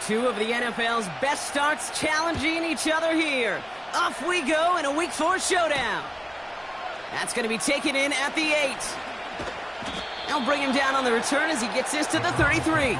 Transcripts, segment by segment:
Two of the NFL's best starts challenging each other here. Off we go in a Week 4 showdown. That's going to be taken in at the 8. They'll bring him down on the return as he gets this to the 33.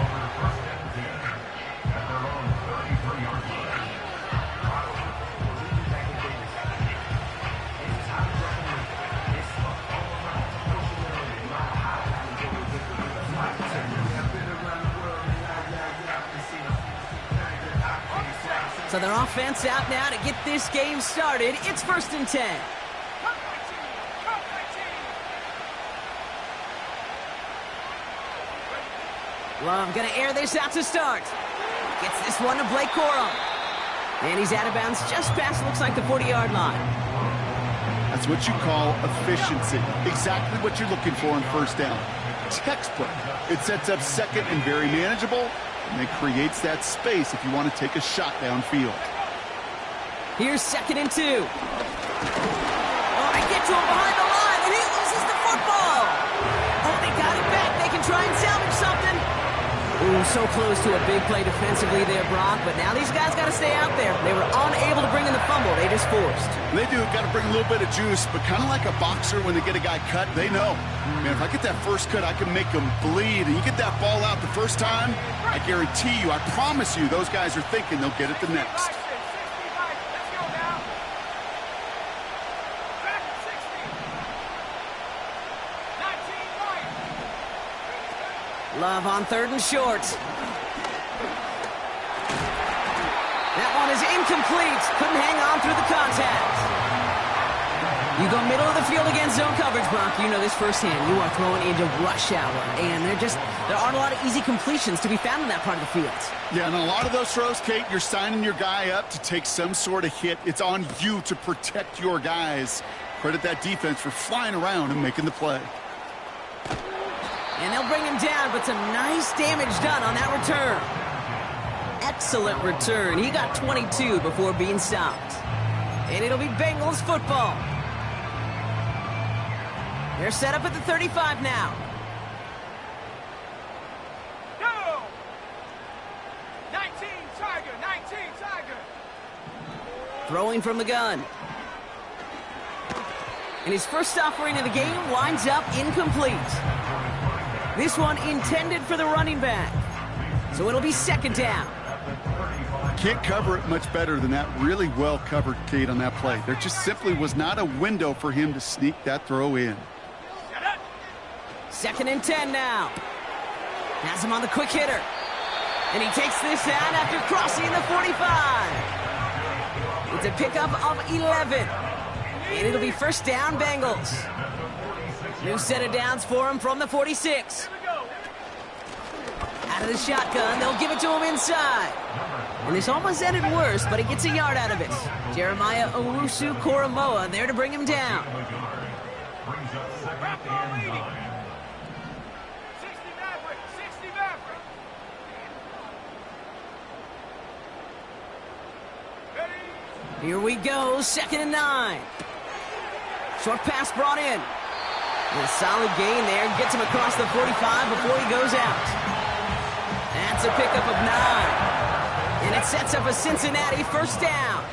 So their offense out now to get this game started. It's 1st and 10. Love going to air this out to start. Gets this one to Blake Corum. And he's out of bounds just past, looks like, the 40-yard line. That's what you call efficiency. Exactly what you're looking for on 1st down. Textbook. It sets up 2nd and very manageable. And it creates that space if you want to take a shot downfield. Here's 2nd and 2. Oh, they get to him behind the line, and he loses the football. Oh, they got it back. They can try and salvage something. Ooh, so close to a big play defensively there, Brock. But now these guys got to stay out there. They were unable to bring in the fumble. They just forced. They do. Got to bring a little bit of juice, but kind of like a boxer when they get a guy cut, they know. Man, if I get that first cut, I can make them bleed. And you get that ball out the first time, I guarantee you, I promise you, those guys are thinking they'll get it the next. Love on 3rd and short. That one is incomplete. Couldn't hang on through the contact. You go middle of the field against zone coverage, Brock. You know this firsthand. You are throwing into rush hour. And there aren't a lot of easy completions to be found in that part of the field. Yeah, and a lot of those throws, Kate, you're signing your guy up to take some sort of hit. It's on you to protect your guys. Credit that defense for flying around and making the play. And they'll bring him down, but some nice damage done on that return. Excellent return. He got 22 before being stopped. And it'll be Bengals football. They're set up at the 35 now. Go! 19 Tiger, 19 Tiger. Throwing from the gun. And his first offering of the game winds up incomplete. This one intended for the running back. So it'll be 2nd down. Can't cover it much better than that. Really well covered, Kate, on that play. There just simply was not a window for him to sneak that throw in. 2nd and 10 now. Has him on the quick hitter. And he takes this out after crossing the 45. It's a pickup of 11. And it'll be 1st down, Bengals. New set of downs for him from the 46. Out of the shotgun, they'll give it to him inside. And this almost ended worse, but he gets a yard out of it. Jeremiah Owusu-Koramoah there to bring him down. Here we go, 2nd and 9. Short pass brought in. And a solid gain there. Gets him across the 45 before he goes out. That's a pickup of 9. And it sets up a Cincinnati 1st down.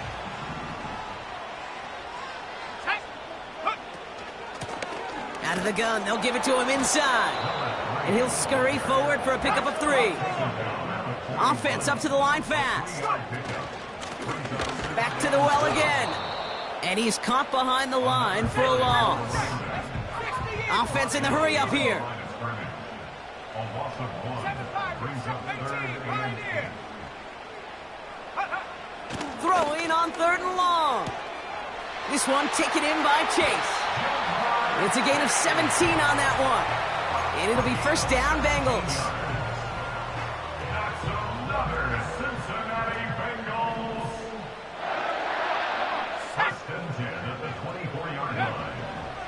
Out of the gun, they'll give it to him inside. And he'll scurry forward for a pickup of 3. Offense up to the line fast. Back to the well again. And he's caught behind the line for a loss. Offense in the hurry up here. Throwing on 3rd and long. This one taken in by Chase. It's a gain of 17 on that one. And it'll be 1st down, Bengals.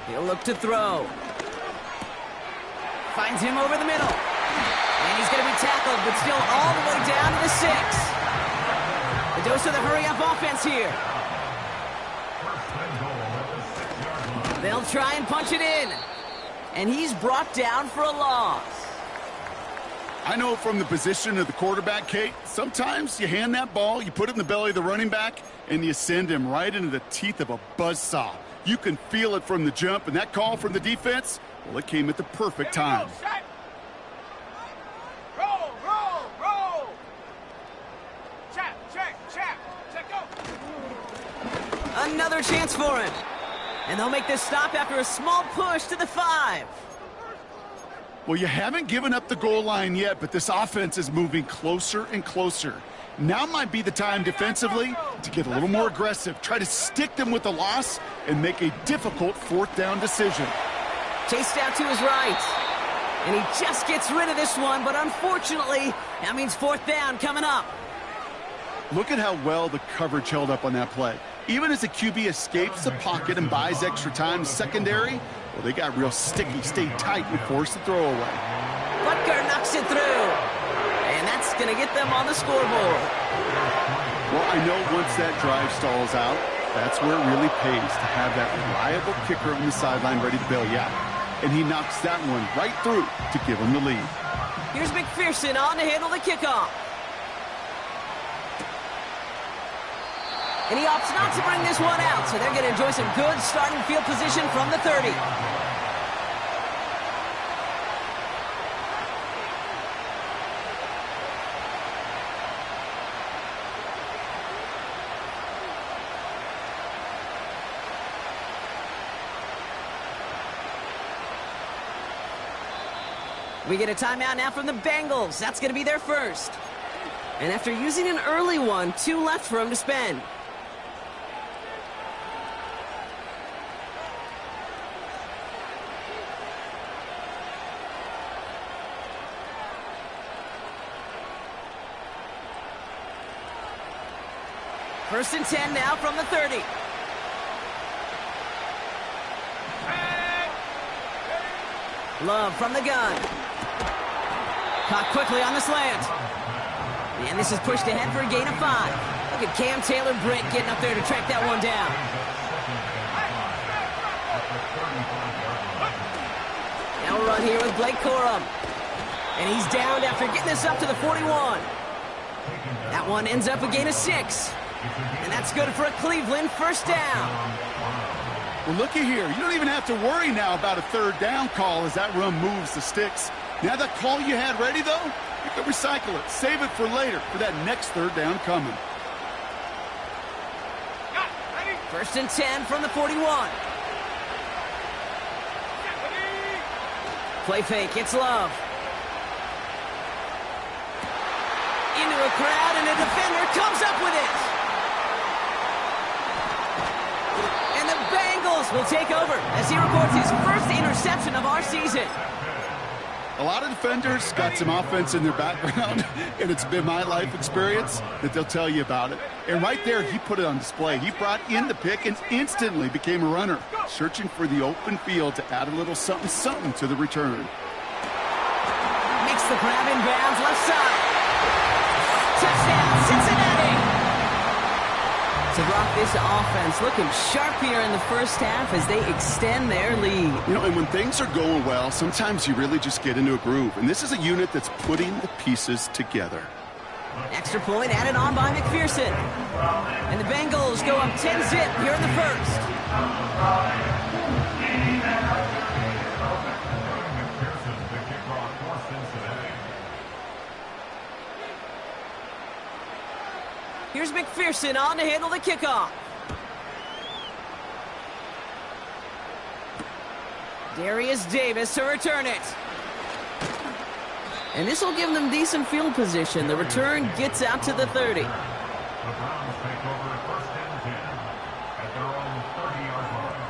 He'll look to throw. Finds him over the middle. And he's going to be tackled, but still all the way down to the 6. The dose of the hurry-up offense here. They'll try and punch it in. And he's brought down for a loss. I know from the position of the quarterback, Kate, sometimes you hand that ball, you put it in the belly of the running back, and you send him right into the teeth of a buzzsaw. You can feel it from the jump, and that call from the defense, well, it came at the perfect time. Roll, roll, roll. Check, go. Another chance for him. And they'll make this stop after a small push to the 5. Well, you haven't given up the goal line yet, but this offense is moving closer and closer. Now might be the time defensively to get a little more aggressive, try to stick them with the loss, and make a difficult fourth down decision. Chased out to his right. And he just gets rid of this one, but unfortunately, that means fourth down coming up. Look at how well the coverage held up on that play. Even as the QB escapes the pocket and buys extra time secondary, well, they got real sticky, stayed tight, and forced the throwaway. Butker knocks it through. And that's going to get them on the scoreboard. Well, I know once that drive stalls out, that's where it really pays to have that reliable kicker on the sideline ready to bail you out. And he knocks that one right through to give him the lead. Here's McPherson on to handle the kickoff. And he opts not to bring this one out, so they're going to enjoy some good starting field position from the 30. We get a timeout now from the Bengals. That's going to be their first. And after using an early one, 2 left for him to spend. First and 10 now from the 30. Love from the gun. Caught quickly on the slant. And this is pushed ahead for a gain of 5. Look at Cam Taylor-Britt getting up there to track that one down. Now we'll run here with Blake Corum. And he's downed after getting this up to the 41. That one ends up a gain of 6. And that's good for a Cleveland first down. Well, looky here. You don't even have to worry now about a third down call as that run moves the sticks. Now that call you had ready, though, you can recycle it. Save it for later for that next third down coming. First and 10 from the 41. Play fake. It's Love. Into a crowd, and a defender comes up with it. And the Bengals will take over as he records his first interception of our season. A lot of defenders got some offense in their background, and it's been my life experience that they'll tell you about it. And right there, he put it on display. He brought in the pick and instantly became a runner, searching for the open field to add a little something to the return. Makes the grab in bounds, left side. Touchdown, Cincinnati! To rock this offense, looking sharp here in the first half as they extend their lead. You know, and when things are going well, sometimes you really just get into a groove. And this is a unit that's putting the pieces together. Extra point added on by McPherson. And the Bengals go up 10-zip here in the first. Here's McPherson on to handle the kickoff. Darius Davis to return it. And this will give them decent field position. The return gets out to the 30. The Browns take over at first and 10 at their own 30-yard line.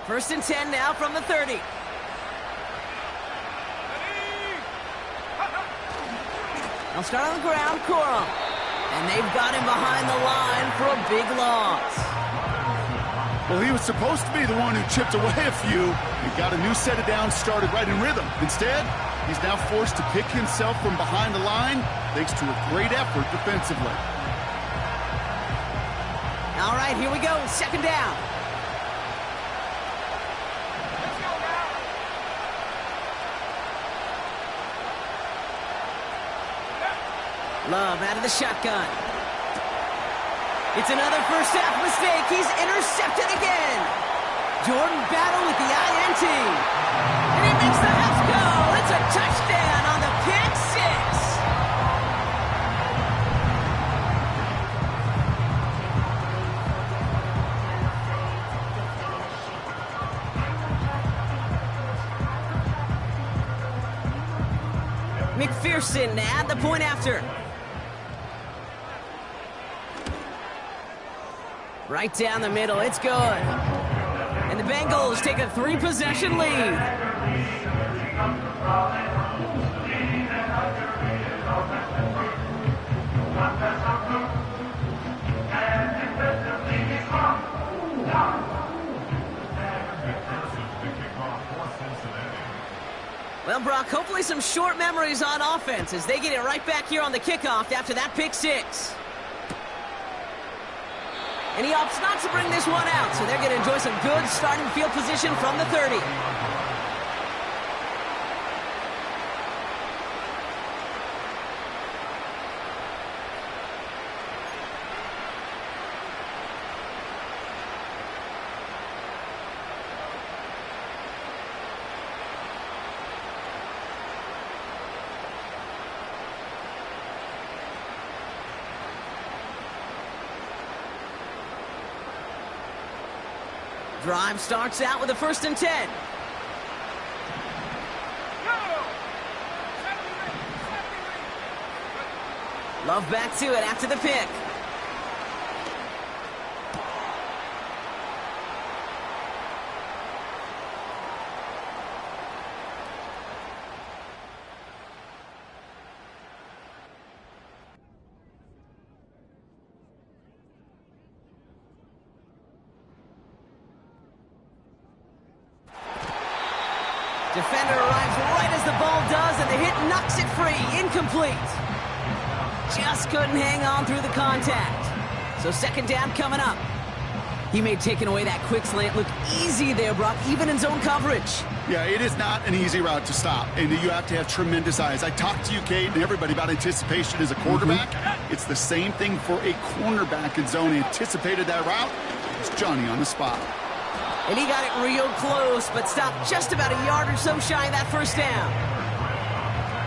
First and 10 now from the 30. They'll start on the ground, Corum. And they've got him behind the line for a big loss. Well, he was supposed to be the one who chipped away a few and got a new set of downs started right in rhythm. Instead, he's now forced to pick himself from behind the line thanks to a great effort defensively. All right, here we go. Second down. Let's go now. Love out of the shotgun. It's another first half mistake. He's intercepted again. Jordan Battle with the INT. And he makes the house go. It's a touchdown on the pick six. McPherson to add the point after. Right down the middle, it's good. And the Bengals take a 3-possession lead. Well, Brock, hopefully some short memories on offense as they get it right back here on the kickoff after that pick six. And he opts not to bring this one out, so they're going to enjoy some good starting field position from the 30. Drive starts out with a 1st and 10. Love back to it after the pick. Defender arrives right as the ball does, and the hit knocks it free. Incomplete. Just couldn't hang on through the contact. So second down coming up. He made taking away that quick slant look easy there, Brock, even in zone coverage. Yeah, it is not an easy route to stop, and you have to have tremendous eyes. I talked to you, Kate, and everybody about anticipation as a quarterback. It's the same thing for a cornerback in zone. Anticipated that route. It's Johnny on the spot. And he got it real close, but stopped just about a yard or so shy of that first down.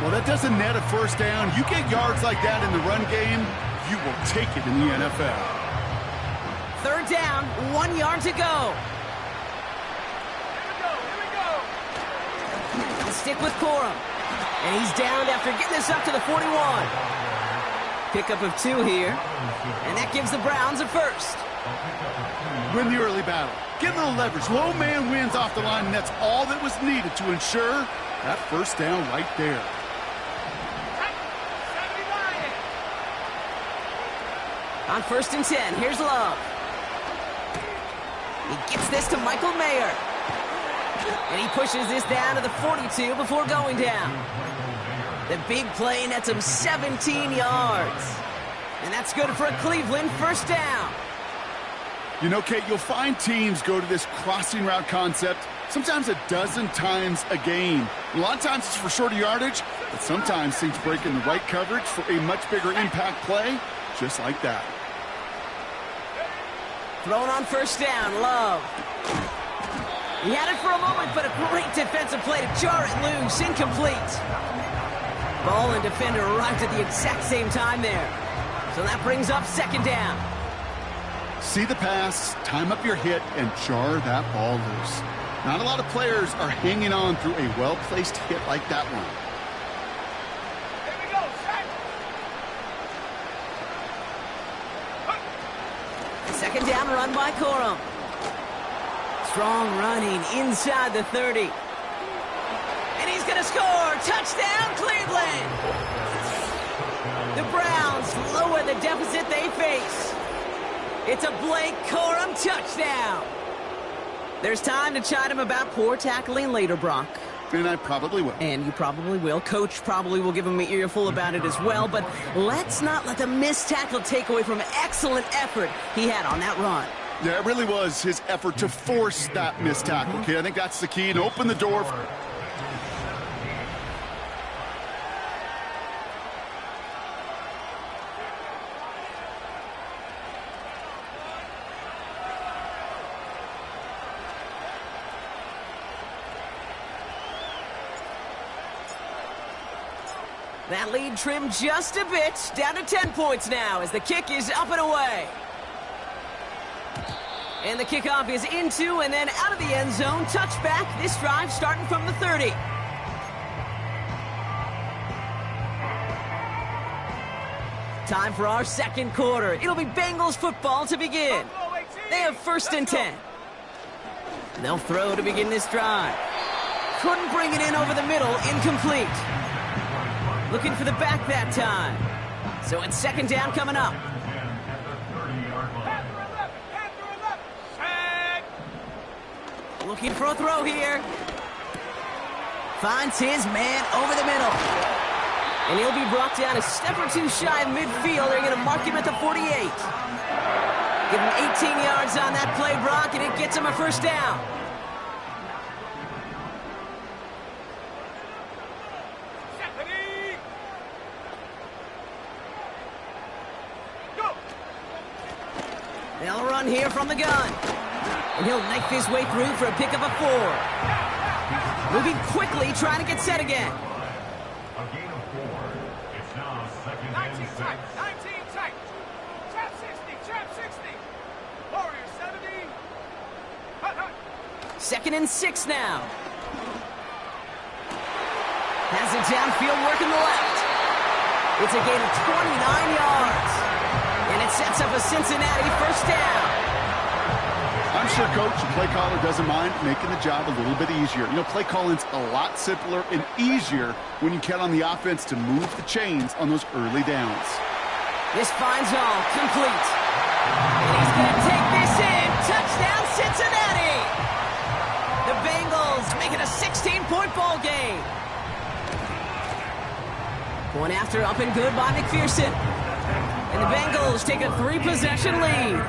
Well, that doesn't net a first down. You get yards like that in the run game, you will take it in the NFL. Third down, 1 yard to go. Here we go. He'll stick with Corum. And he's downed after getting this up to the 41. Pickup of 2 here. And that gives the Browns a first. Win the early battle. Get a little leverage. Low man wins off the line, and that's all that was needed to ensure that first down right there. On 1st and 10, here's Love. He gets this to Michael Mayer. And he pushes this down to the 42 before going down. The big play nets him 17 yards. And that's good for a Cleveland first down. You know, Kate, you'll find teams go to this crossing route concept sometimes a dozen times a game. A lot of times it's for shorter yardage, but sometimes teams break in the right coverage for a much bigger impact play, just like that. Thrown on first down, Love. He had it for a moment, but a great defensive play to jar it loose. Incomplete. Ball and defender arrived at the exact same time there. So that brings up second down. See the pass, time up your hit, and jar that ball loose. Not a lot of players are hanging on through a well-placed hit like that one. Here we go, set. Second down run by Corum. Strong running inside the 30. And he's going to score. Touchdown, Cleveland. The Browns lower the deficit they face. It's a Blake Corum touchdown. There's time to chide him about poor tackling later, Brock. And I probably will. And you probably will. Coach probably will give him an earful about it as well. But let's not let the missed tackle take away from excellent effort he had on that run. Yeah, it really was his effort to force that missed tackle, kid. I think that's the key, and open the door. That lead trimmed just a bit, down to 10 points now as the kick is up and away. And the kickoff is into and then out of the end zone. Touchback, this drive starting from the 30. Time for our second quarter. It'll be Bengals football to begin. They have 1st and 10. They'll throw to begin this drive. Couldn't bring it in over the middle, incomplete. Looking for the back that time. So it's 2nd down coming up. Looking for a throw here. Finds his man over the middle. And he'll be brought down a step or two shy of midfield. They're going to mark him at the 48. Give him 18 yards on that play, Brock, and it gets him a 1st down. They'll run here from the gun. And he'll knife his way through for a pick of a 4. Moving quickly, trying to get set again. A gain of 4. It's now 2nd and 6. 19 tight. Trap 60, trap 60. Warrior 70. Hut, hut. 2nd and 6 now. Has it downfield, working the left. It's a gain of 29 yards. And it sets up a Cincinnati 1st down. I'm sure Coach, the play caller, doesn't mind making the job a little bit easier. You know, play calling's a lot simpler and easier when you count on the offense to move the chains on those early downs. This finds all, complete. And he's going to take this in. Touchdown, Cincinnati! The Bengals make it a 16-point ball game. Going after, up and good by McPherson. And the Bengals take a 3-possession lead.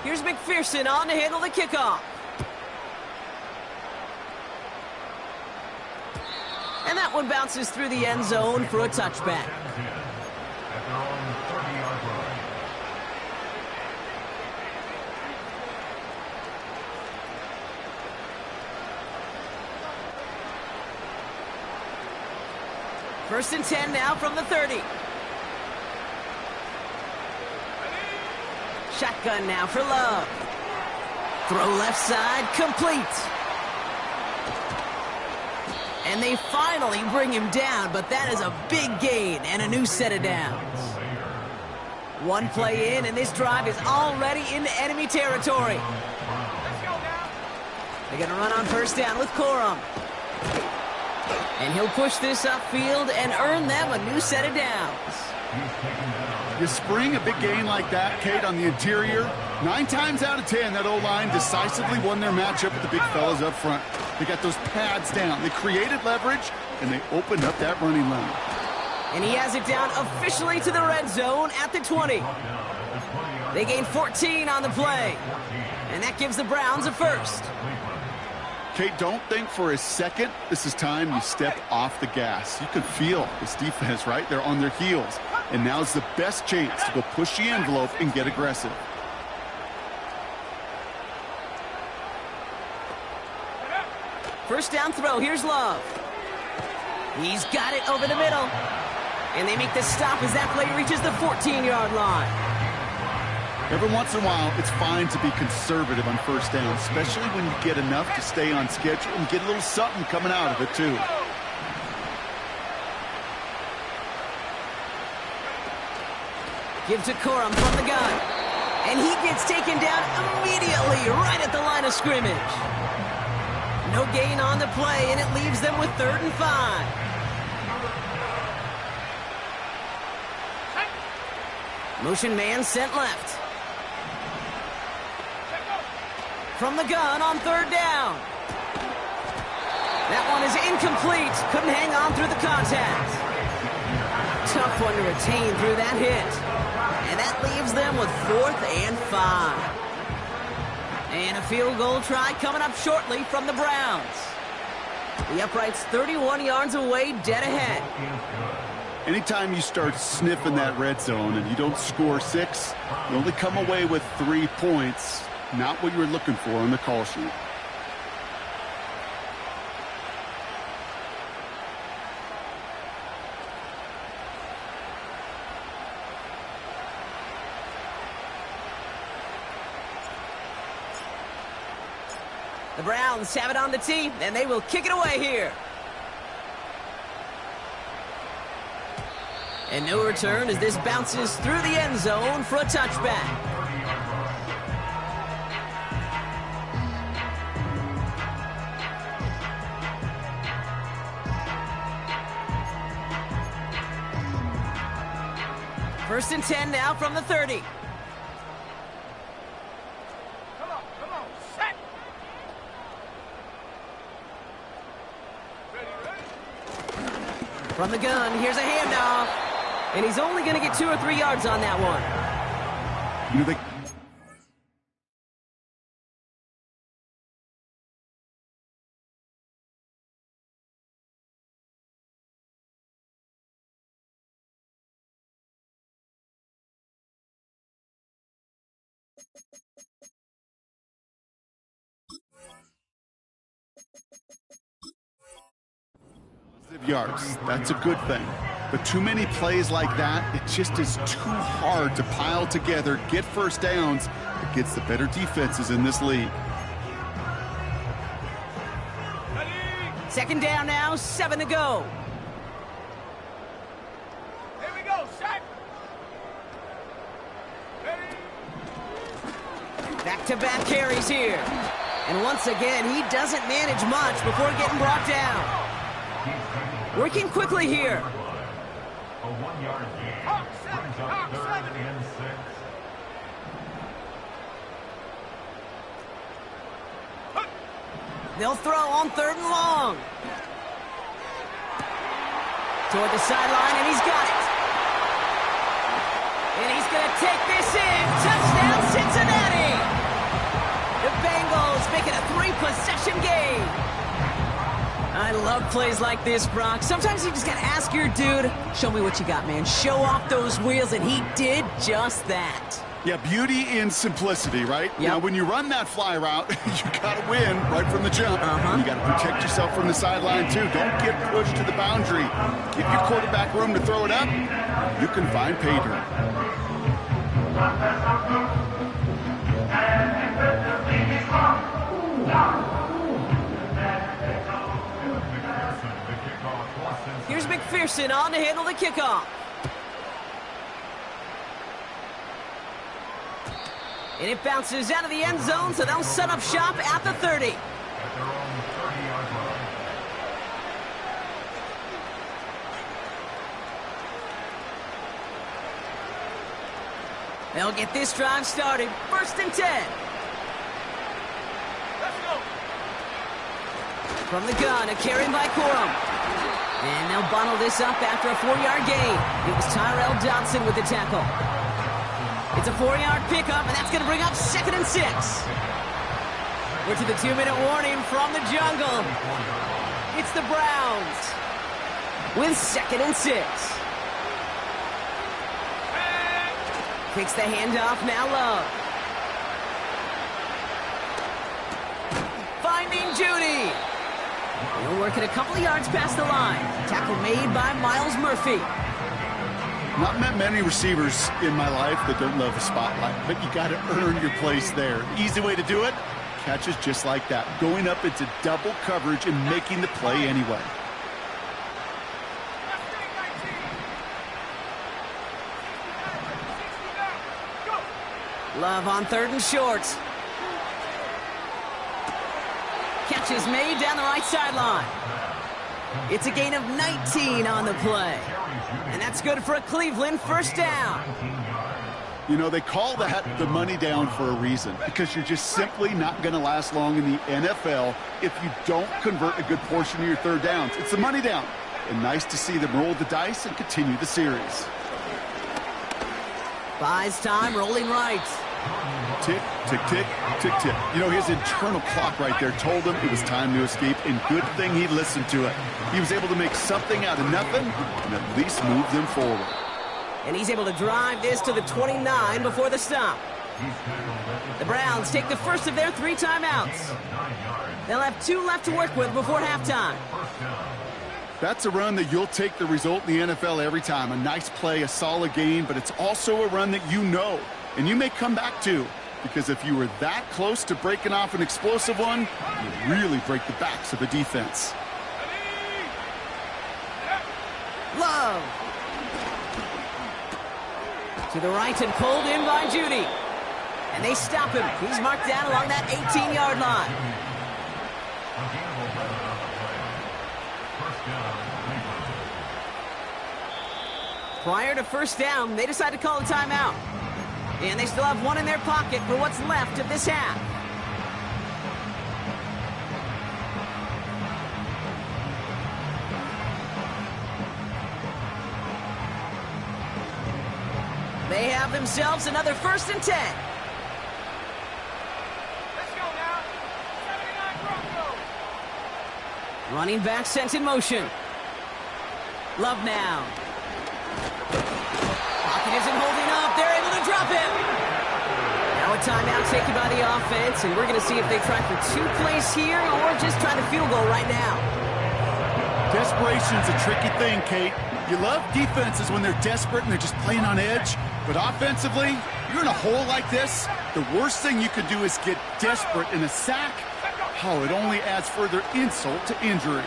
Here's McPherson on to handle the kickoff. And that one bounces through the end zone for a touchback. First and 10 now from the 30. Shotgun now for Love. Throw left side, complete. And they finally bring him down, but that is a big gain and a new set of downs. One play in, and this drive is already into enemy territory. They're going to run on 1st down with Corum. And he'll push this upfield and earn them a new set of downs. You spring a big gain like that, Kate, on the interior. 9 times out of 10, that O-line decisively won their matchup with the big fellas up front. They got those pads down. They created leverage, and they opened up that running lane. And he has it down officially to the red zone at the 20. They gain 14 on the play. And that gives the Browns a 1st. Kate, don't think for a second this is time you step off the gas. You can feel this defense, right? They're on their heels. And now's the best chance to go push the envelope and get aggressive. First down throw. Here's Love. He's got it over the middle. And they make the stop as that play reaches the 14-yard line. Every once in a while, it's fine to be conservative on 1st down, especially when you get enough to stay on schedule and get a little something coming out of it, too. Give to Corum from the gun. And he gets taken down immediately right at the line of scrimmage. No gain on the play, and it leaves them with 3rd and 5. Motion man sent left. From the gun on 3rd down. That one is incomplete. Couldn't hang on through the contact. Tough one to retain through that hit. And that leaves them with 4th and 5. And a field goal try coming up shortly from the Browns. The upright's 31 yards away, dead ahead. Anytime you start sniffing that red zone and you don't score 6, you only come away with 3 points. Not what you were looking for on the call sheet. The Browns have it on the tee, and they will kick it away here. And no return as this bounces through the end zone for a touchback. First and 10 now from the 30. Come on, set! Ready? From the gun, here's a handoff. And he's only going to get 2 or 3 yards on that one. You know, yards. That's a good thing. But too many plays like that, it just is too hard to pile together, get first downs against the better defenses in this league. Second down now, 7 to go. Here we go, set! Ready? Back-to-back carries here. And once again, he doesn't manage much before getting brought down. Working quickly here. A 1-yard gain brings up 3rd and 6. They'll throw on 3rd and long. Toward the sideline, and he's got it. And he's going to take this in. Touchdown, Cincinnati. The Bengals make it a 3-possession game. I love plays like this, Brock. Sometimes you just got to ask your dude, show me what you got, man. Show off those wheels, and he did just that. Yeah, beauty in simplicity, right? Yep. Now, when you run that fly route, you got to win right from the jump. You got to protect yourself from the sideline, too. Don't get pushed to the boundary. Give your quarterback room to throw it up. You can find pay dirt. Here's McPherson on to handle the kickoff. And it bounces out of the end zone, so they'll set up shop at the 30. At their own 30-yard line. They'll get this drive started. 1st and 10. Let's go! From the gun, a carry by Corum. And they'll bundle this up after a 4-yard gain. It was Tyrell Dodson with the tackle. It's a 4-yard pickup, and that's going to bring up 2nd and 6. We're to the 2-minute warning from the jungle. It's the Browns with 2nd and 6. Takes the handoff, now Love. Finding Judy. He'll work it a couple of yards past the line. Tackle made by Miles Murphy. Not met many receivers in my life that don't love the spotlight, but you got to earn your place there. Easy way to do it, catches just like that. Going up into double coverage and making the play anyway. Love on 3rd and short. Catch is made down the right sideline. It's a gain of 19 on the play. And that's good for a Cleveland first down. You know, they call that the money down for a reason, because you're just simply not going to last long in the NFL if you don't convert a good portion of your 3rd downs. It's the money down. And nice to see them roll the dice and continue the series. Buys time, rolling right. Tick, tick, tick, tick, tick. You know, his internal clock right there told him it was time to escape, and good thing he listened to it. He was able to make something out of nothing and at least move them forward. And he's able to drive this to the 29 before the stop. The Browns take the first of their 3 timeouts. They'll have 2 left to work with before halftime. That's a run that you'll take the result in the NFL every time. A nice play, a solid gain, but it's also a run that you know, and you may come back to, because if you were that close to breaking off an explosive one, you really break the backs of the defense. Love. To the right and pulled in by Judy. And they stop him. He's marked down along that 18-yard line. Prior to first down, they decide to call a timeout. And they still have 1 in their pocket for what's left of this half. They have themselves another 1st and 10. Let's go now. 79 Broncos. Running back sent in motion. Love now. Pocket isn't holding up. They're able to drop him. Now a timeout taken by the offense, and we're going to see if they try for 2 plays here or just try to field goal right now. Desperation's a tricky thing, Kate. You love defenses when they're desperate and they're just playing on edge. But offensively, you're in a hole like this, the worst thing you could do is get desperate in a sack. Oh, it only adds further insult to injury.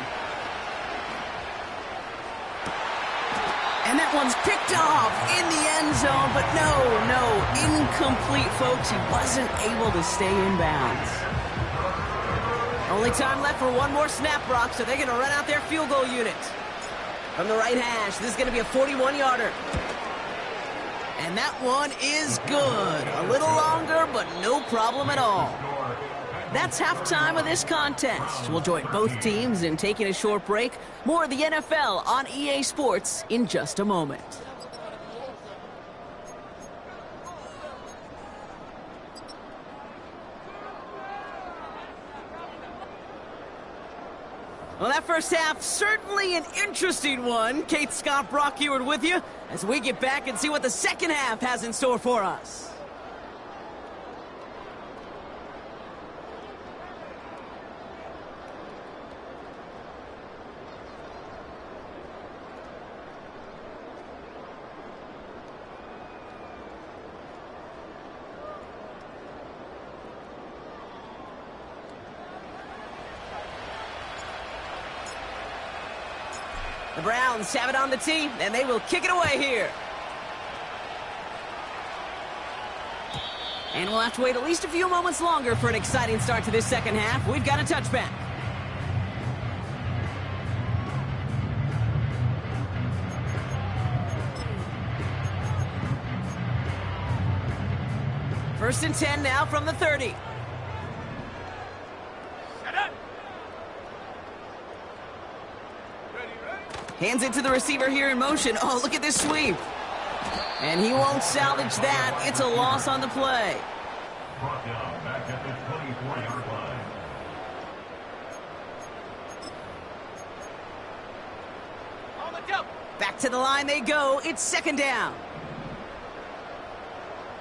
And that one's picked off in the end zone, but no, incomplete, folks. He wasn't able to stay in bounds. Only time left for 1 more snap, Brock, so they're going to run out their field goal unit. From the right hash, this is going to be a 41-yarder. And that one is good. A little longer, but no problem at all. That's halftime of this contest. We'll join both teams in taking a short break. More of the NFL on EA Sports in just a moment. Well, that first half, certainly an interesting one. Kate, Scott, Brock Ewart with you as we get back and see what the second half has in store for us. The Browns have it on the tee, and they will kick it away here. And we'll have to wait at least a few moments longer for an exciting start to this second half. We've got a touchback. First and 10 now from the 30. Hands it to the receiver here in motion. Oh, look at this sweep. And he won't salvage that. It's a loss on the play. Brought down back at the 24-yard line. On the jump. Back to the line they go. It's second down.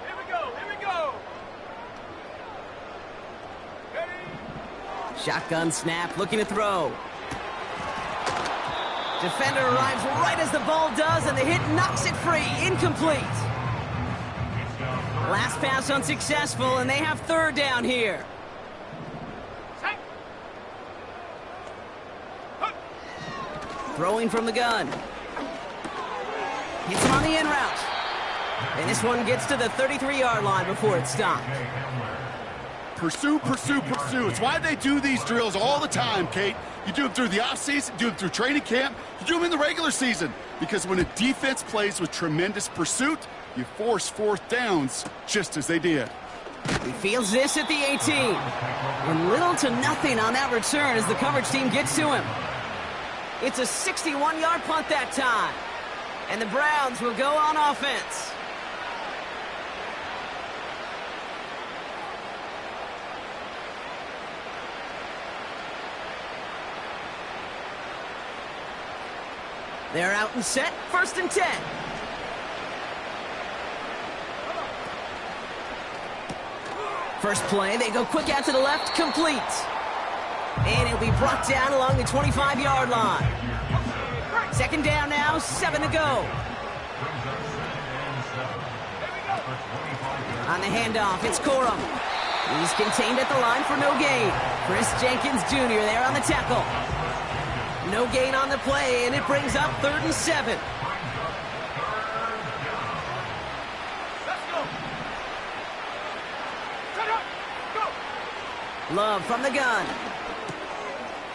Here we go. Here we go. Ready? Shotgun snap, looking to throw. Defender arrives right as the ball does, and the hit knocks it free. Incomplete. Last pass unsuccessful, and they have third down here. Set. Throwing from the gun. Hits him on the in route. And this one gets to the 33-yard line before it's stopped. Pursue, pursue, pursue. It's why they do these drills all the time, Kate. You do them through the offseason, do them through training camp, you do them in the regular season. Because when a defense plays with tremendous pursuit, you force fourth downs just as they did. He feels this at the 18. And little to nothing on that return as the coverage team gets to him. It's a 61-yard punt that time. And the Browns will go on offense. They're out and set, 1st and 10. First play, they go quick out to the left, complete. And it'll be brought down along the 25-yard line. 2nd down now, 7 to go. On the handoff, it's Corum. He's contained at the line for no gain. Chris Jenkins Jr. there on the tackle. No gain on the play, and it brings up 3rd and 7. Let's go. Set up. Go. Love from the gun.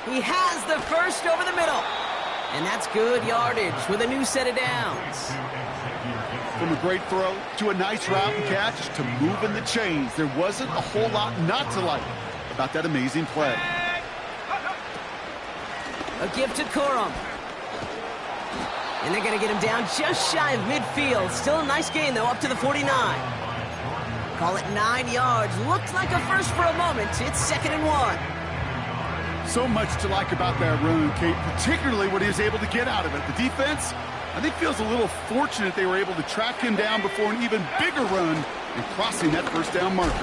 He has the first over the middle. And that's good yardage with a new set of downs. From a great throw to a nice route and catch to moving the chains, there wasn't a whole lot not to like about that amazing play. A give to Corum. And they're going to get him down just shy of midfield. Still a nice gain, though, up to the 49. Call it 9 yards. Looked like a first for a moment. It's 2nd and 1. So much to like about that run, Kate, particularly what he was able to get out of it. The defense, I think, feels a little fortunate they were able to track him down before an even bigger run and crossing that 1st down marker.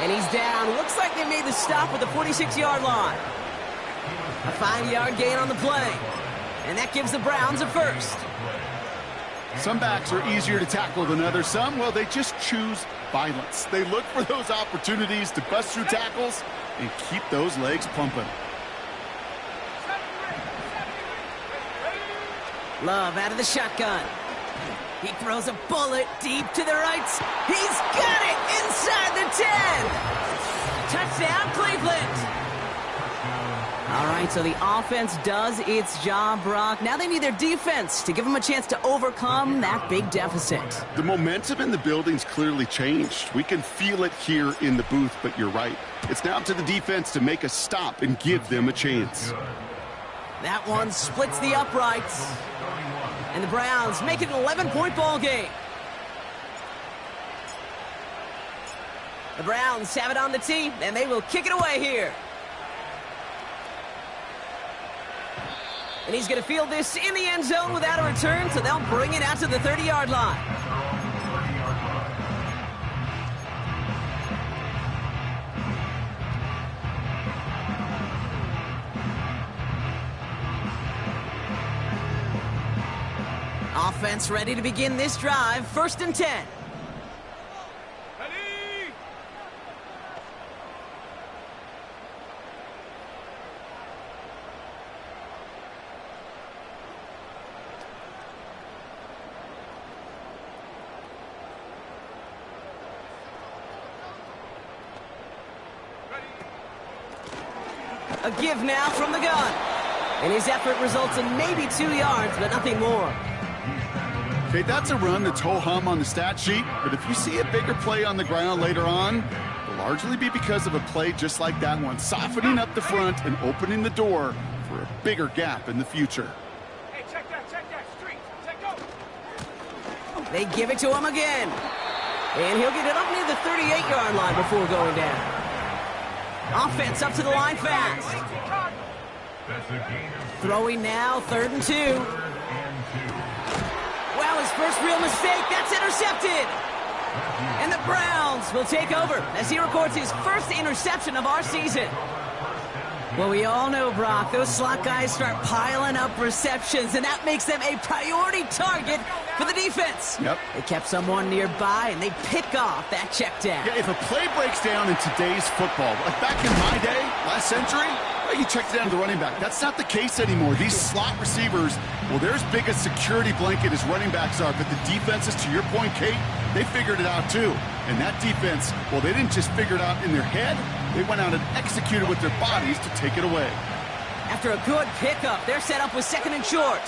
And he's down. Looks like they made the stop at the 46-yard line. A 5-yard gain on the play. And that gives the Browns a first. Some backs are easier to tackle than others. Some, well, they just choose violence. They look for those opportunities to bust through tackles and keep those legs pumping. Love out of the shotgun. He throws a bullet deep to the right. He's got it inside the 10. Touchdown, Cleveland. All right, so the offense does its job, Brock. Now they need their defense to give them a chance to overcome that big deficit. The momentum in the building's clearly changed. We can feel it here in the booth, but you're right. It's now up to the defense to make a stop and give them a chance. That one splits the uprights. And the Browns make it an 11-point ball game. The Browns have it on the tee, and they will kick it away here. And he's going to field this in the end zone without a return, so they'll bring it out to the 30-yard line. Offense ready to begin this drive. 1st and 10. Ready. A give now from the gun. And his effort results in maybe 2 yards, but nothing more. Okay, that's a run that's ho-hum on the stat sheet, but if you see a bigger play on the ground later on, it'll largely be because of a play just like that one, softening up the front and opening the door for a bigger gap in the future. Hey, check that, street. Check go. They give it to him again. And he'll get it up near the 38-yard line before going down. Offense up to the line fast. Throwing now, 3rd and 2. Wow, his first real mistake. That's intercepted. And the Browns will take over as he records his first interception of our season. Well, we all know, Brock, those slot guys start piling up receptions, and that makes them a priority target for the defense. Yep. They kept someone nearby, and they pick off that check down. Yeah, if a play breaks down in today's football, like back in my day, last century, well, you checked it down to the running back. That's not the case anymore. These slot receivers, well, they're as big a security blanket as running backs are, but the defenses, to your point, Kate, they figured it out too. And that defense, well, they didn't just figure it out in their head. They went out and executed with their bodies to take it away. After a good pickup, they're set up with second and short.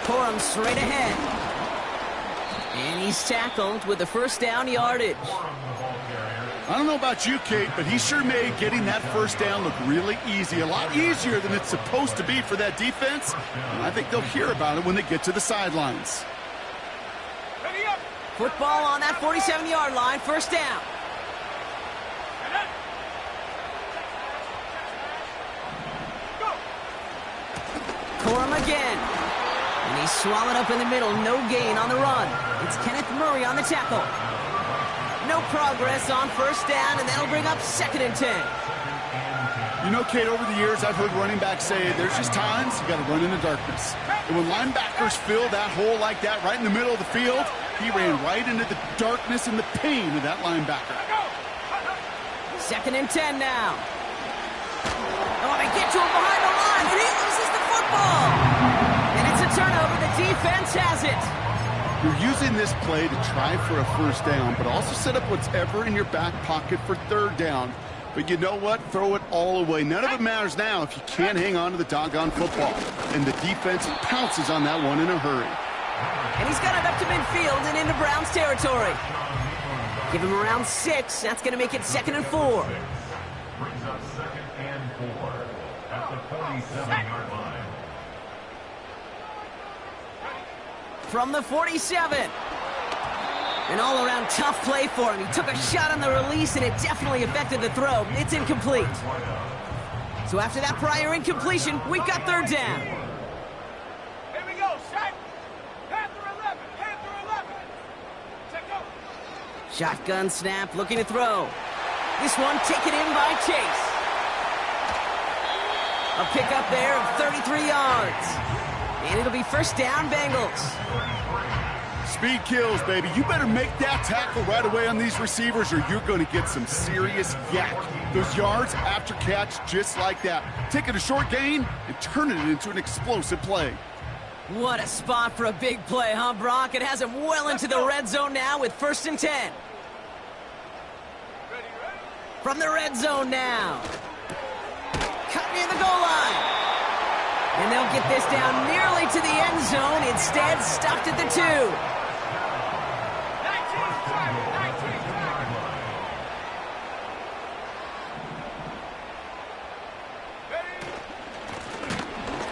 Corum straight ahead. And he's tackled with the first down yardage. I don't know about you, Kate, but he sure made getting that first down look really easy. A lot easier than it's supposed to be for that defense. And I think they'll hear about it when they get to the sidelines. Football on that 47-yard line, first down. Corum again. And he's swallowed up in the middle, no gain on the run. It's Kenneth Murray on the tackle. No progress on first down, and that'll bring up second and 10. You know, Kate, over the years, I've heard running backs say there's just times you got to run in the darkness. And when linebackers fill that hole like that right in the middle of the field, he ran right into the darkness and the pain of that linebacker. Second and 10 now. Oh, they get to him behind the line, and he loses the football. And it's a turnover. The defense has it. You're using this play to try for a first down, but also set up whatever in your back pocket for third down. But you know what? Throw it all away. None of it matters now if you can't hang on to the doggone football. And the defense pounces on that one in a hurry. And he's got it up to midfield and into Browns territory. Give him around 6. That's going to make it second and 4. Brings up second and 4 at the 47-yard line. From the 47. An all-around tough play for him. He took a shot on the release, and it definitely affected the throw. It's incomplete. So after that prior incompletion, we've got third down. Here we go, shot. Panther 11, Panther 11. Check out. Shotgun snap, looking to throw. This one taken in by Chase. A pickup there of 33 yards. And it'll be first down, Bengals. Speed kills, baby. You better make that tackle right away on these receivers or you're going to get some serious yak. Those yards after catch just like that. Taking a short gain and turning it into an explosive play. What a spot for a big play, huh, Brock? It has him well into the red zone now with first and 10. From the red zone now. Cut near the goal line. And they'll get this down nearly to the end zone. Instead, stopped at the 2.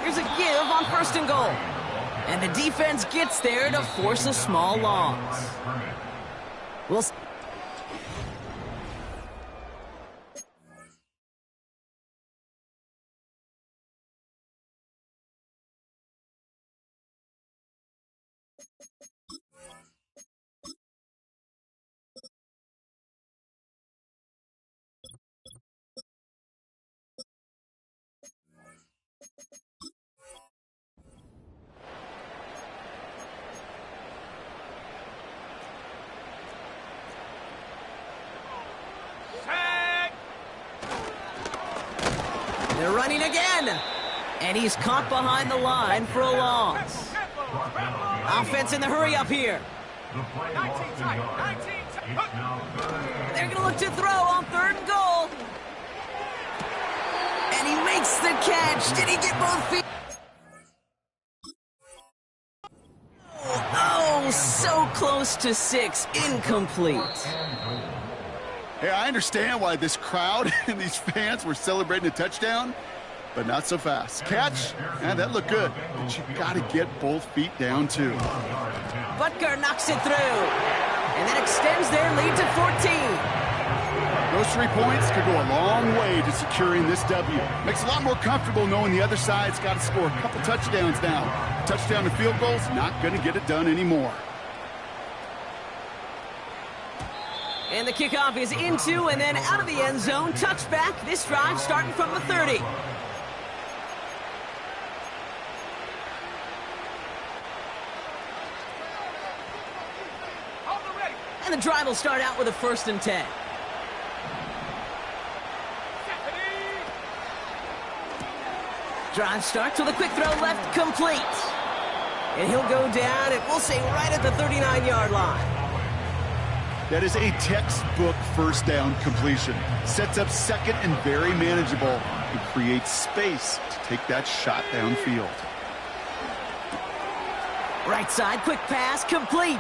Here's a give on first and goal. And the defense gets there to force a small loss. We'll They're running again. And he's caught behind the line for a loss. Offense in the hurry up here. They're going to look to throw on third and goal. And he makes the catch. Did he get both feet? Oh, so close to 6. Incomplete. Hey, I understand why this crowd and these fans were celebrating a touchdown, but not so fast. Catch, and that looked good, but you got to get both feet down, too. Butker knocks it through, and that extends their lead to 14. Those 3 points could go a long way to securing this W. Makes it a lot more comfortable knowing the other side's got to score a couple touchdowns now. Touchdown and field goals, not going to get it done anymore. And the kickoff is into and then out of the end zone. Touchback. This drive starting from the 30. And the drive will start out with a 1st and 10. Drive starts with a quick throw left, complete. And he'll go down, and we'll say right at the 39-yard line. That is a textbook 1st down completion. Sets up 2nd and very manageable and creates space to take that shot downfield. Right side, quick pass, complete.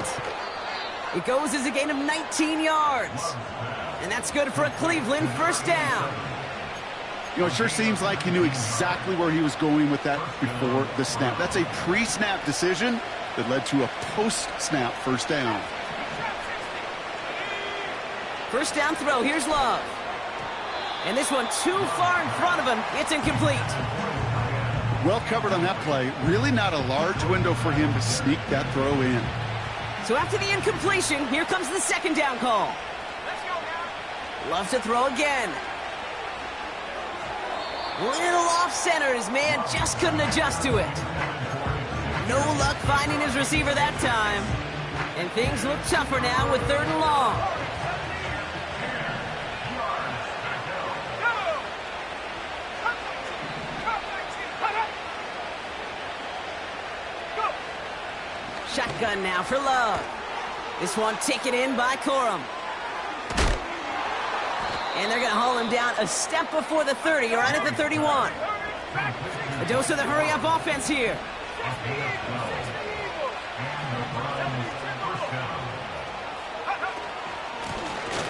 It goes as a gain of 19 yards. And that's good for a Cleveland 1st down. You know, it sure seems like he knew exactly where he was going with that before the snap. That's a pre-snap decision that led to a post-snap 1st down. 1st down throw, here's Love. And this one too far in front of him. It's incomplete. Well covered on that play. Really not a large window for him to sneak that throw in. So after the incompletion, here comes the 2nd down call. Loves to throw again. Little off center. His man just couldn't adjust to it. No luck finding his receiver that time. And things look tougher now with 3rd and long. Shotgun now for Love. This one taken in by Corum. And they're going to haul him down a step before the 30, right at the 31. A dose of the hurry-up offense here.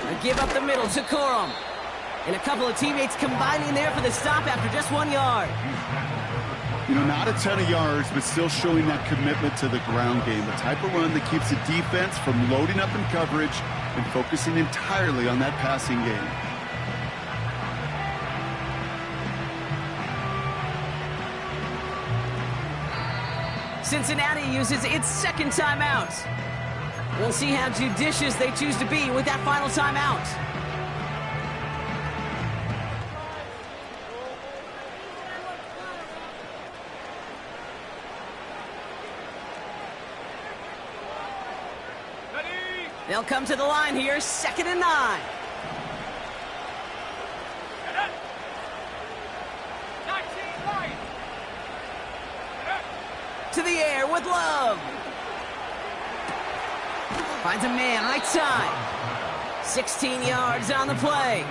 They give up the middle to Corum. And a couple of teammates combining there for the stop after just 1 yard. You know, not a ton of yards, but still showing that commitment to the ground game. The type of run that keeps the defense from loading up in coverage and focusing entirely on that passing game. Cincinnati uses its 2nd timeout. We'll see how judicious they choose to be with that final timeout. They'll come to the line here, 2nd and 9. To the air with Love. Finds a man right side. 16 yards on the play.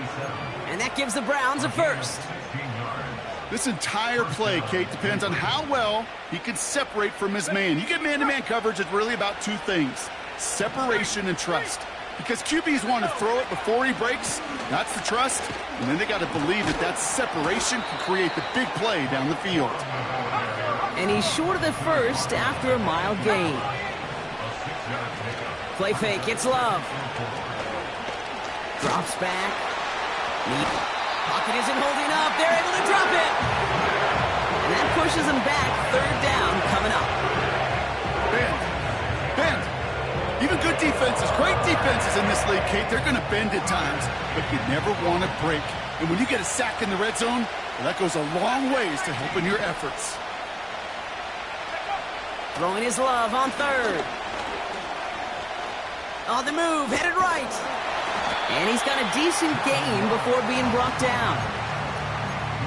And that gives the Browns a 1st. This entire play, Kate, depends on how well he can separate from his man. You get man-to-man coverage, it's really about 2 things. Separation and trust. Because QBs want to throw it before he breaks. That's the trust. And then they got to believe that that separation can create the big play down the field. And he's short of the 1st after a mild gain. Play fake, it's Love. Drops back. Pocket isn't holding up. They're able to drop it. And that pushes him back. 3rd down coming up. Bend. Even good defenses, great defenses in this league, Kate, they're going to bend at times, but you never want to break. And when you get a sack in the red zone, well, that goes a long ways to helping your efforts. Throwing his Love on 3rd. On the move, headed right. And he's got a decent gain before being brought down.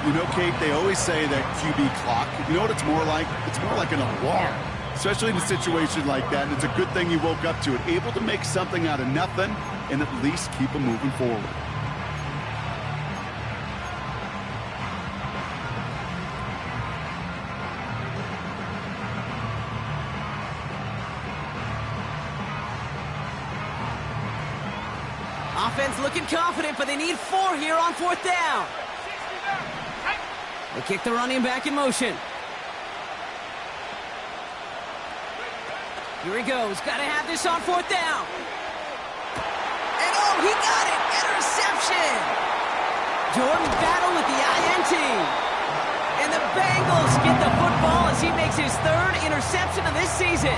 You know, Kate, they always say that QB clock, you know what it's more like? It's more like an alarm, especially in a situation like that. And it's a good thing you woke up to it, able to make something out of nothing and at least keep them moving forward. Offense looking confident, but they need 4 here on 4th down. They kick the running back in motion. Here he goes. Got to have this on 4th down. And oh, he got it. Interception. Jordan battle with the INT. And the Bengals get the football as he makes his 3rd interception of this season.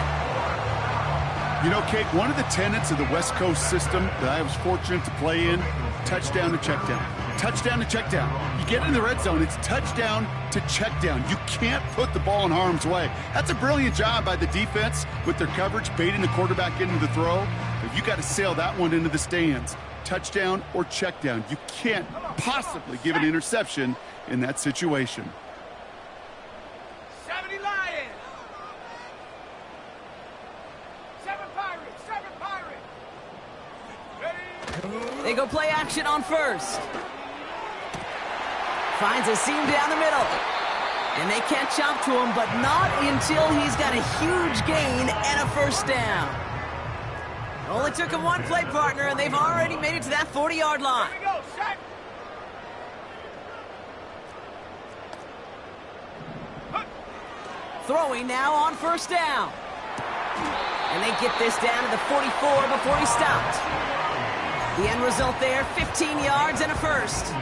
You know, Kate, one of the tenets of the West Coast system that I was fortunate to play in, touchdown to check down. Touchdown to check down. You get in the red zone, it's touchdown to check down. You can't put the ball in harm's way. That's a brilliant job by the defense with their coverage, baiting the quarterback into the throw. But you got to sail that one into the stands. Touchdown or check down. You can't possibly give an interception in that situation. 70 Lions. 7 Pirates. 7 Pirates. Ready? They go play action on first. Finds a seam down the middle. And they catch up to him, but not until he's got a huge gain and a first down. Only took him one play, partner, and they've already made it to that 40-yard line. Here we go. Set. Throwing now on first down. And they get this down to the 44 before he stopped. The end result there, 15 yards and a first.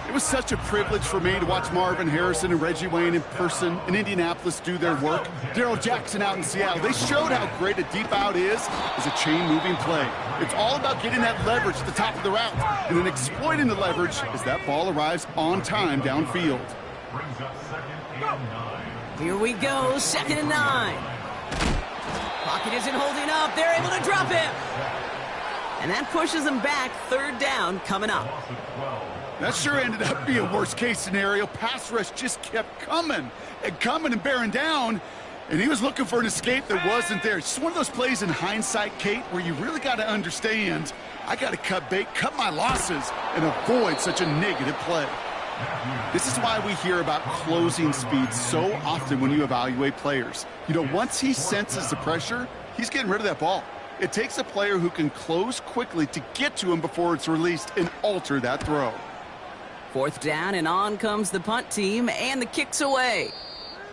It was such a privilege for me to watch Marvin Harrison and Reggie Wayne in person in Indianapolis do their work. Darrell Jackson out in Seattle. They showed how great a deep out is as a chain-moving play. It's all about getting that leverage at the top of the route and then exploiting the leverage as that ball arrives on time downfield. Brings up 2nd and 9. Here we go, 2nd and 9. Pocket isn't holding up. They're able to drop him. And that pushes them back. 3rd down coming up. Loss of 12. That sure ended up being a worst-case scenario. Pass rush just kept coming and bearing down, and he was looking for an escape that wasn't there. It's just one of those plays in hindsight, Kate, where you really got to understand, I got to cut bait, cut my losses, and avoid such a negative play. This is why we hear about closing speed so often when you evaluate players. You know, once he senses the pressure, he's getting rid of that ball. It takes a player who can close quickly to get to him before it's released and alter that throw. 4th down, and on comes the punt team, and the kick's away.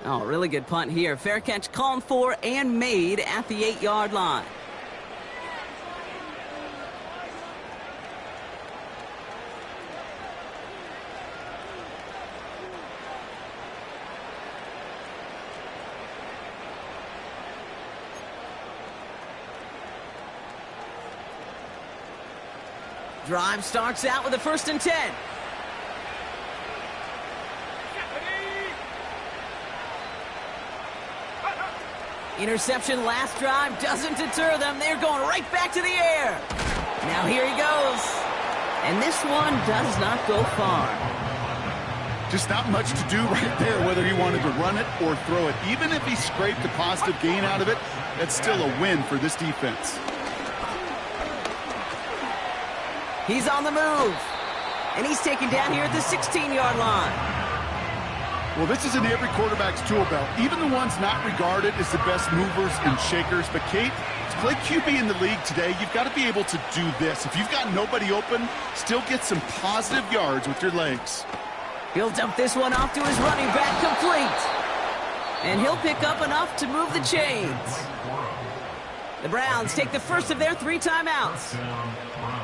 Oh, really good punt here. Fair catch called for and made at the 8-yard line. Drive starts out with a 1st and 10. Interception last drive doesn't deter them. They're going right back to the air. Now here he goes. And this one does not go far. Just not much to do right there, whether he wanted to run it or throw it. Even if he scraped a positive gain out of it, that's still a win for this defense. He's on the move. And he's taken down here at the 16-yard line. Well, this is in every quarterback's tool belt, even the ones not regarded as the best movers and shakers. But, Kate, to play QB in the league today, you've got to be able to do this. If you've got nobody open, still get some positive yards with your legs. He'll dump this one off to his running back, complete. And he'll pick up enough to move the chains. The Browns take the first of their 3 timeouts.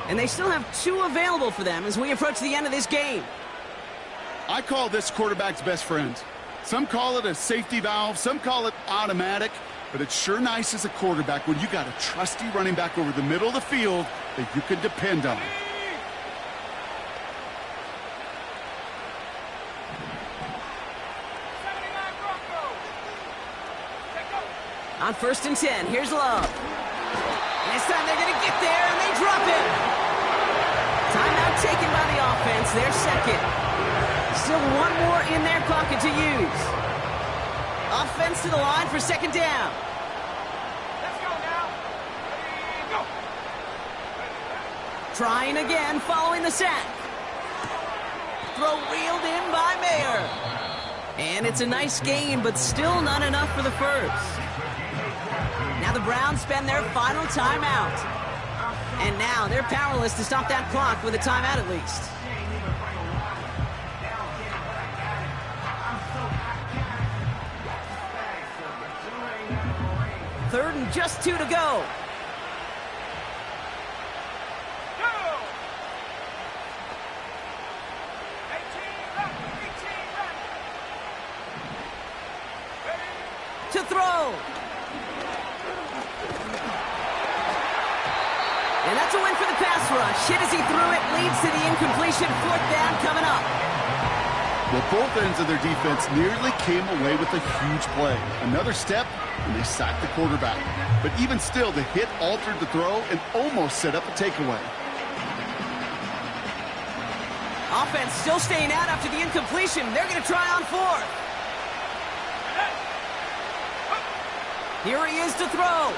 And they still have 2 available for them as we approach the end of this game. I call this quarterback's best friend. Some call it a safety valve, some call it automatic, but it's sure nice as a quarterback when you got a trusty running back over the middle of the field that you can depend on. On 1st and 10, here's Love. And this time they're going to get there, and they drop him. Timeout taken by the offense, their 2nd. Still 1 more in their pocket to use. Offense to the line for 2nd down. Let's go now. Ready, go. Trying again following the sack. Throw wheeled in by Mayer. And it's a nice gain, but still not enough for the first. Now the Browns spend their final timeout. And now they're powerless to stop that clock with a timeout at least. 3rd and just 2 to go. To throw. And that's a win for the pass rush. Hit as he threw it, leads to the incompletion. 4th down coming up. Well, both ends of their defense nearly came away with a huge play. Another step, and they sacked the quarterback. But even still, the hit altered the throw and almost set up a takeaway. Offense still staying out after the incompletion. They're going to try on 4th. Here he is to throw.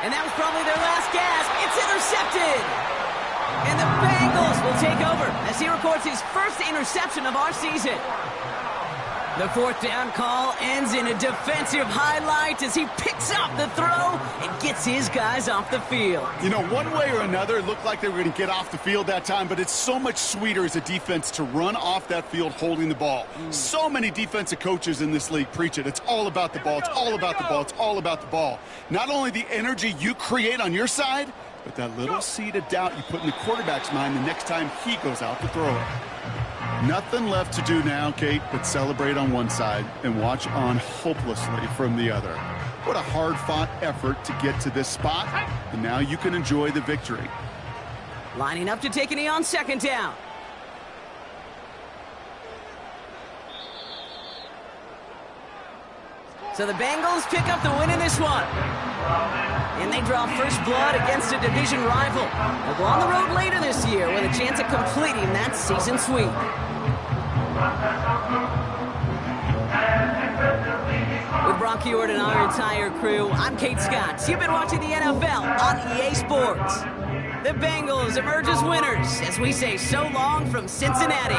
And that was probably their last gasp. It's intercepted. And the Bengals will take over as he records his first interception of our season. The 4th down call ends in a defensive highlight as he picks up the throw and gets his guys off the field. You know, one way or another, it looked like they were going to get off the field that time, but it's so much sweeter as a defense to run off that field holding the ball. So many defensive coaches in this league preach it. It's all about the ball. It's all about the ball. It's all about the ball. Not only the energy you create on your side, but that little seed of doubt you put in the quarterback's mind the next time he goes out to throw it. Nothing left to do now, Kate, but celebrate on one side and watch on hopelessly from the other. What a hard-fought effort to get to this spot, and now you can enjoy the victory. Lining up to take a knee on 2nd down. So the Bengals pick up the win in this one. And they draw first blood against a division rival. They'll go on the road later this year with a chance of completing that season sweep. With Brock Ewart and our entire crew, I'm Kate Scott. You've been watching the NFL on EA Sports. The Bengals emerge as winners as we say so long from Cincinnati.